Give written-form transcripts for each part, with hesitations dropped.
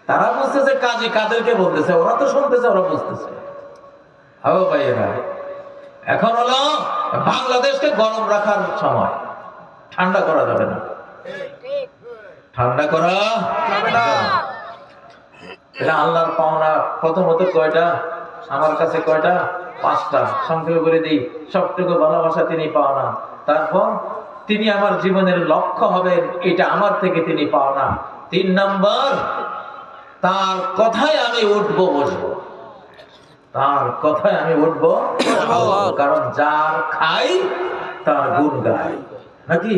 তারা বুঝতেছে কাজী কাদেরকে বলতেছে, ওরা তো শুনতেছে, ওরা বুঝতেছে। হ্যাঁ ভাইয়েরা, এখন হলো বাংলাদেশকে গরম রাখার সময়, ঠান্ডা করা যাবে না, ঠান্ডা করা যাবে না। এটা আল্লাহর পাওনা। প্রথমত কয়টা? আমার কাছে কয়টা? 5টা। সংক্ষেপে বলে দিই, সবটুকু ভালোবাসা তিনি পাওনা। তারপর তিনি আমার জীবনের লক্ষ্য হবেন, এটা আমার থেকে তিনি পাওনা। 3 নম্বর, তার কথায় আমি উঠবো বসবো, তার কথায় আমি উঠবো, কারণ যার খাই তার গুণ গাই, নাকি?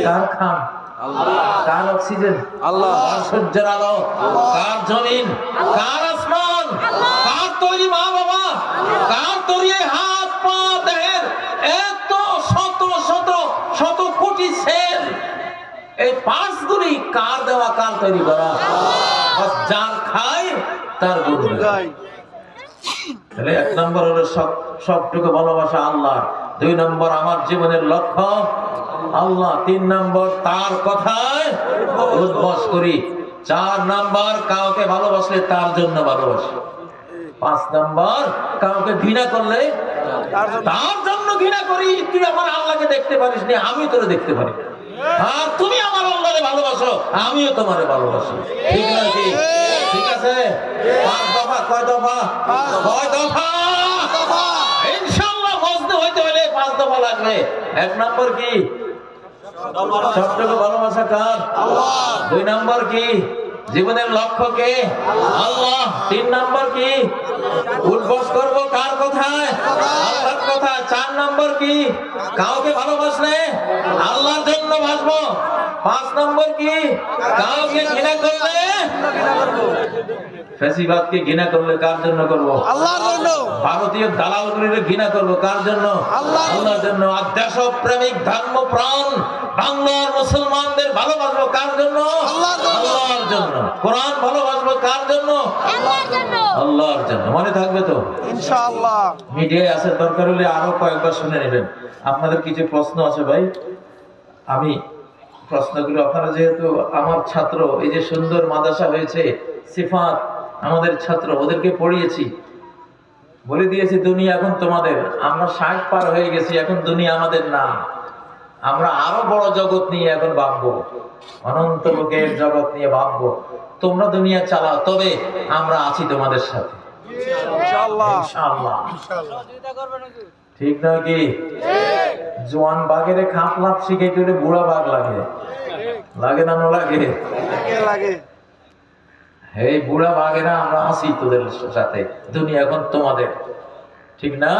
কার খান? কার অক্সিজেন? কার সূর্যের আলো? কার জমিন? কার আসমান? কার তৈরি মা বাবা? কার তৈরি হাত পা দেহের এত শত শত শত কোটি সেল? এই পার্টসগুলি কার দেওয়া, কার তৈরি করা? যার খায় তার গুণ গায়। তাহলে 1 নম্বর হলো সবটুকু ভালোবাসা আল্লাহ। 2 নম্বর, আমার জীবনের লক্ষ্য আল্লাহ। 3 নম্বর, তার কথায় উদ্বাস করি। 4 নম্বর, কাউকে ভালোবাসলে তার জন্য ভালোবাসি। 5 নম্বর, কাউকে ঘৃণা করলে তার জন্য ঘৃণা করি। তুই আমার আল্লাহকে দেখতে পারিস নি, আমি তোরে দেখতে পারি। আর তুমি আমার আল্লাহকে ভালোবাসো, আমিও তোমারে ভালোবাসি। ঠিক নাকি? ঠিক আছে? 5 দফা। কয় দফা? কয় দফা? ইনশাআল্লাহ মজনু হইতে হলে 5 দফা লাগবে। 1 নম্বর কি? সবটুকু ভালোবাসা কার? আল্লাহ। 2 নম্বর কি? জীবনের লক্ষ্য কে? আল্লাহ। 3 নম্বর কি? উদ্বাস করবো কার কথায়? আল্লাহর কথায়। 4 নম্বর কি? কাউকে ভালোবাসলে আল্লাহর জন্য বাসবো। 5 নম্বর কি? কাউকে ঘৃণা করলে, ফ্যাসিবাদকে ঘৃণা করলে কার জন্য করবো? আল্লাহর জন্য। ভারতীয় দালালগুলিকে ঘৃণা করবো কার জন্য? আল্লাহর জন্য। আর দেশপ্রেমিক ধর্মপ্রাণ বাংলার মুসলমানদের ভালোবাসবো কার জন্য? আল্লাহর জন্য। কোরআন ভালোবাসবো কার জন্য? আল্লাহর জন্য। আল্লাহর জন্য। মনে থাকবে তো ইনশাআল্লাহ? মিডিয়ায় আছে, দরকার হলে আরো কয়েকবার শুনে নেবেন। আপনাদের কিছু প্রশ্ন আছে ভাই, আমি প্রশ্নগুলো, আপনারা যেহেতু আমার ছাত্র, এই যে সুন্দর মাদ্রাসা হয়েছে, সিফাত আমাদের ছাত্র, ওদেরকে পড়িয়েছি, বলে দিয়েছি দুনিয়া এখন তোমাদের। আমরা 60 পার হয়ে গেছি, এখন দুনিয়া আমাদের না। আমরা আরো বড় জগৎ নিয়ে এখন ভাববো, অনন্ত লোকের জগৎ নিয়ে ভাববো। তোমরা দুনিয়া চালাও, তবে আমরা আছি তোমাদের সাথে ইনশাআল্লাহ। ইনশাআল্লাহ। ঠিক নয় কি? জোয়ান বাঘের খাপ লাভ শিখে তুলে বুড়া বাঘ লাগে, লাগে না? লাগে, লাগে। এই বুড়া বাঘেরা আমরা আছি তোদের সাথে, দুনিয়া এখন তোমাদের। ঠিক না?